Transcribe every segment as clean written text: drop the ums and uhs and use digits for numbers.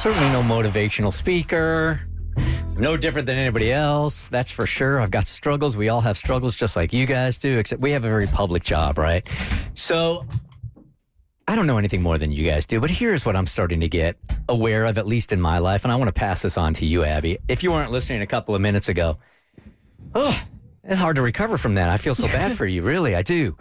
certainly no motivational speaker. No different than anybody else, that's for sure. I've got struggles. We all have struggles just like you guys do, except we have a very public job, right? So I don't know anything more than you guys do, but here's what I'm starting to get aware of, at least in my life, and I want to pass this on to you, Abby. If you weren't listening a couple of minutes ago, it's hard to recover from that. I feel so bad for you, really, I do.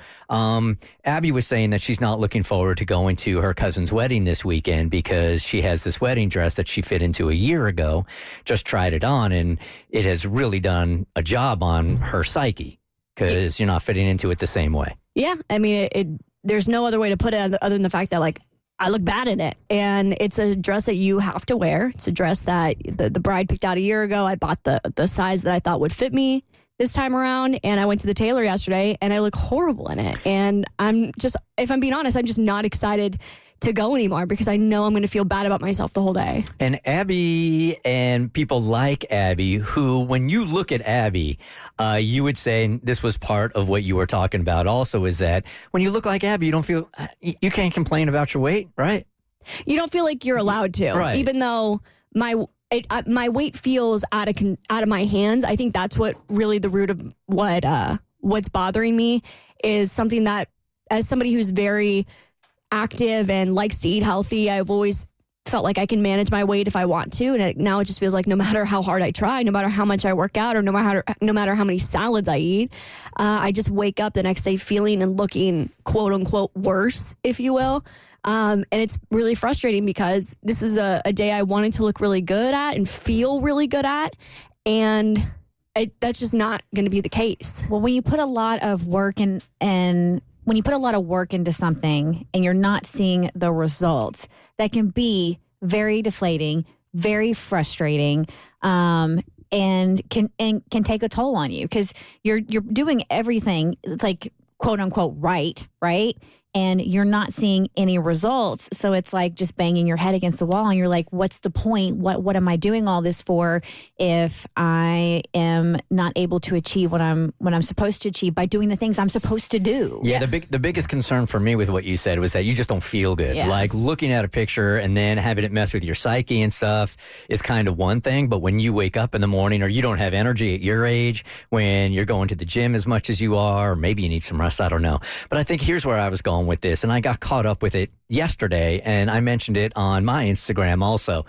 Abby was saying that she's not looking forward to going to her cousin's wedding this weekend because she has this wedding dress that she fit into a year ago, just tried it on, and it has really done a job on her psyche because you're not fitting into it the same way. Yeah, I mean, there's no other way to put it other than the fact that, like, I look bad in it. And it's a dress that you have to wear. It's a dress that the bride picked out a year ago. I bought the size that I thought would fit me this time around, and I went to the tailor yesterday, and I look horrible in it. And if I'm being honest, I'm just not excited to go anymore because I know I'm going to feel bad about myself the whole day. And Abby and people like Abby, who, when you look at Abby, you would say, and this was part of what you were talking about also, is that when you look like Abby, you can't complain about your weight, right? You don't feel like you're allowed to, right. Even though my weight feels out of my hands. I think that's what really the root of what's bothering me is something that, as somebody who's very active and likes to eat healthy, I've always felt like I can manage my weight if I want to. And now it just feels like no matter how hard I try, no matter how much I work out, or no matter how many salads I eat, I just wake up the next day feeling and looking quote unquote worse, if you will. And it's really frustrating because this is a day I wanted to look really good at and feel really good at. And that's just not going to be the case. Well, when you put a lot of work and when you put a lot of work into something and you're not seeing the results, that can be very deflating, very frustrating, and can take a toll on you because you're doing everything. It's like quote unquote right, and you're not seeing any results. So it's like just banging your head against the wall, and you're like, what's the point? What am I doing all this for if I am not able to achieve what I'm supposed to achieve by doing the things I'm supposed to do? Yeah. The biggest concern for me with what you said was that you just don't feel good. Yeah. Like looking at a picture and then having it mess with your psyche and stuff is kind of one thing. But when you wake up in the morning, or you don't have energy at your age, when you're going to the gym as much as you are, or maybe you need some rest, I don't know. But I think here's where I was going with this, and I got caught up with it yesterday, and I mentioned it on my Instagram also,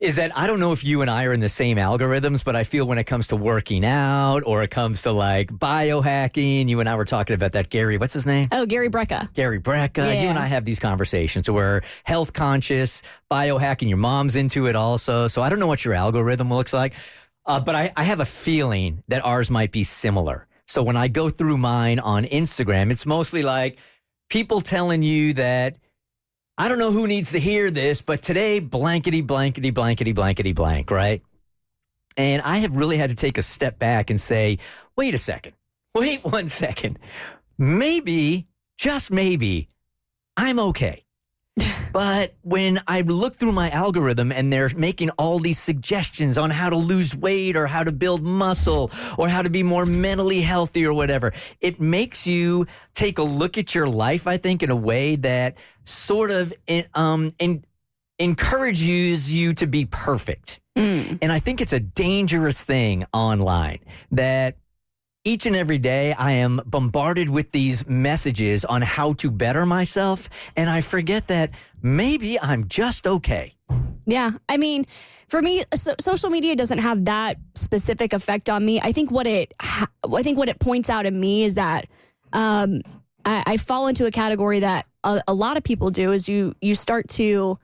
is that I don't know if you and I are in the same algorithms, but I feel when it comes to working out or it comes to like biohacking, you and I were talking about that Gary, what's his name? Oh, Gary Brecka. Gary Brecka. Yeah. You and I have these conversations where health conscious, biohacking, your mom's into it also. So I don't know what your algorithm looks like, but I have a feeling that ours might be similar. So when I go through mine on Instagram, it's mostly like people telling you that, I don't know who needs to hear this, but today, blankety, blankety, blankety, blankety, blank, right? And I have really had to take a step back and say, wait one second. Maybe, just maybe, I'm okay. But when I look through my algorithm and they're making all these suggestions on how to lose weight or how to build muscle or how to be more mentally healthy or whatever, it makes you take a look at your life, I think, in a way that sort of encourages you to be perfect. And I think it's a dangerous thing online that each and every day I am bombarded with these messages on how to better myself, and I forget that maybe I'm just okay. Yeah. I mean, for me, social media doesn't have that specific effect on me. I think what it points out in me is that I fall into a category that a lot of people do, is you start to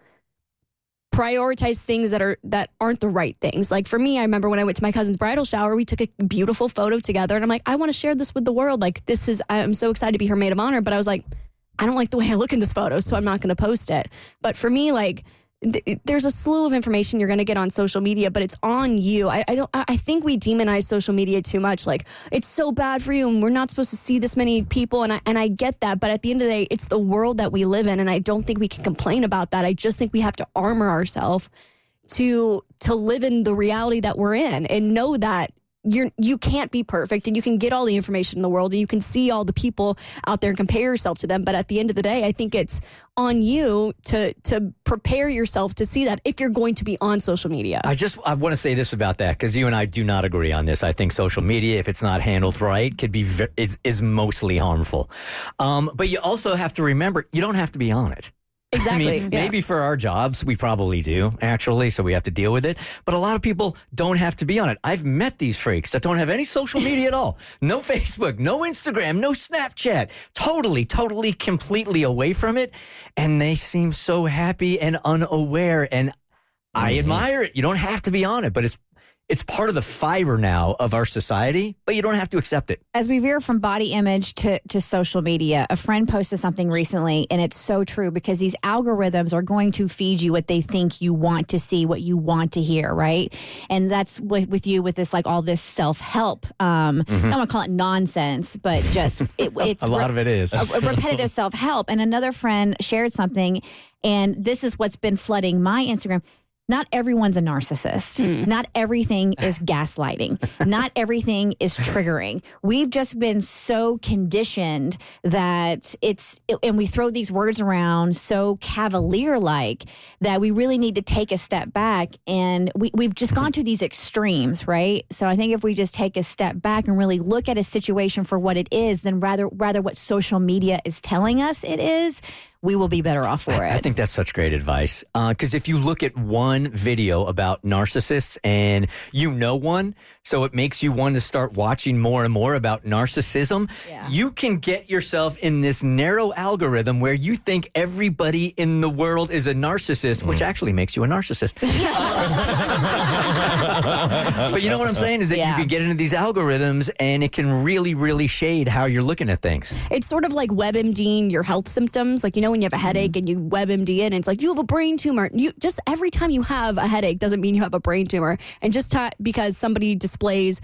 prioritize things that aren't the right things. Like for me, I remember when I went to my cousin's bridal shower, we took a beautiful photo together, and I'm like, I want to share this with the world. Like I'm so excited to be her maid of honor, but I was like, I don't like the way I look in this photo, so I'm not going to post it. But for me, like, there's a slew of information you're going to get on social media, but it's on you. I think we demonize social media too much. Like, it's so bad for you and we're not supposed to see this many people. And I get that. But at the end of the day, it's the world that we live in. And I don't think we can complain about that. I just think we have to armor ourselves to live in the reality that we're in and know that you can't be perfect, and you can get all the information in the world, and you can see all the people out there and compare yourself to them. But at the end of the day, I think it's on you to prepare yourself to see that if you're going to be on social media. I want to say this about that, because you and I do not agree on this. I think social media, if it's not handled right, could be is mostly harmful. But you also have to remember, you don't have to be on it. Exactly. I mean, maybe for our jobs, we probably do, actually, so we have to deal with it. But a lot of people don't have to be on it. I've met these freaks that don't have any social media at all. No Facebook, no Instagram, no Snapchat. Totally, completely away from it. And they seem so happy and unaware. And I admire it. You don't have to be on it, but it's part of the fiber now of our society, but you don't have to accept it. As we veer from body image to social media, a friend posted something recently, and it's so true, because these algorithms are going to feed you what they think you want to see, what you want to hear, right? And that's with you with this, like all this self-help. I don't want to call it nonsense, but just it's a lot of it is. a repetitive self-help. And another friend shared something, and this is what's been flooding my Instagram. Not everyone's a narcissist. Not everything is gaslighting. Not everything is triggering. We've just been so conditioned that and we throw these words around so cavalier-like that we really need to take a step back. And we've just gone to these extremes, right? So I think if we just take a step back and really look at a situation for what it is, then rather what social media is telling us it is, we will be better off for it. I think that's such great advice. Because if you look at one video about narcissists and you know one, so it makes you want to start watching more and more about narcissism, you can get yourself in this narrow algorithm where you think everybody in the world is a narcissist, which actually makes you a narcissist. But you know what I'm saying is that you can get into these algorithms and it can really, really shade how you're looking at things. It's sort of like WebMDing your health symptoms. Like, you know, when you have a headache and you WebMD it, and it's like, you have a brain tumor. You just, every time you have a headache doesn't mean you have a brain tumor. And just because somebody displays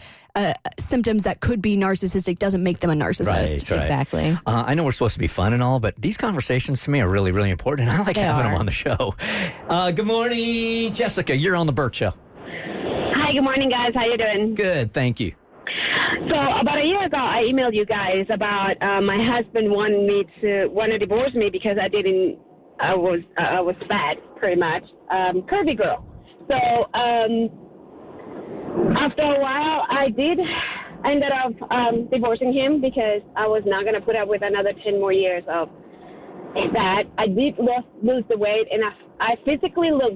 symptoms that could be narcissistic doesn't make them a narcissist. Right. Exactly. I know we're supposed to be fun and all, but these conversations to me are really, really important. I like having them on the show. Good morning, Jessica. You're on the Bert Show. Hi, good morning, guys. How you doing? Good, thank you. So about a year ago, I emailed you guys about my husband wanted to divorce me because I was fat, pretty much, curvy girl. So after a while, I ended up divorcing him because I was not going to put up with another 10 more years of that. I did lose the weight, and I physically look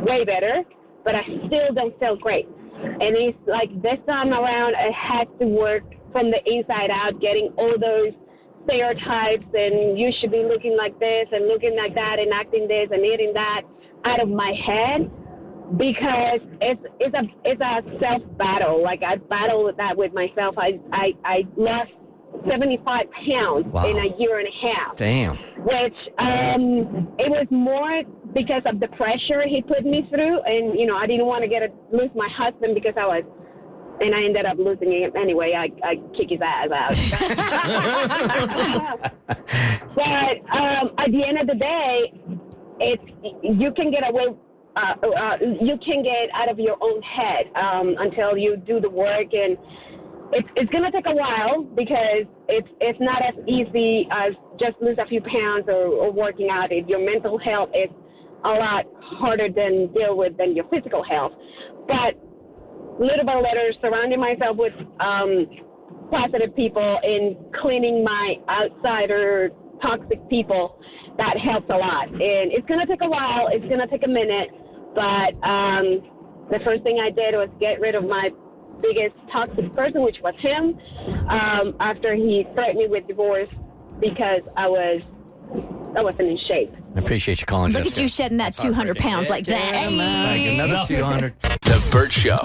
way better, but I still don't feel great. And it's like this time around, I had to work from the inside out, getting all those stereotypes and you should be looking like this and looking like that and acting this and eating that out of my head, because it's a self battle. Like I battle with that with myself. I lost 75 pounds in a year and a half. Damn. Which it was more because of the pressure he put me through, and you know, I didn't want to lose my husband because I ended up losing him anyway. I kick his ass out. But at the end of the day, you can get away. You can get out of your own head until you do the work, and it's going to take a while because it's not as easy as just lose a few pounds or working out. Your mental health is a lot harder to deal with than your physical health. But little by little, surrounding myself with positive people and cleaning my outsider toxic people, that helps a lot. And it's going to take a while. It's going to take a minute. But the first thing I did was get rid of my biggest toxic person, which was him, after he threatened me with divorce because I wasn't in shape. I appreciate you calling, Look Jessica. at you shedding that 200 pounds like that. Like another 200. The Bert Show.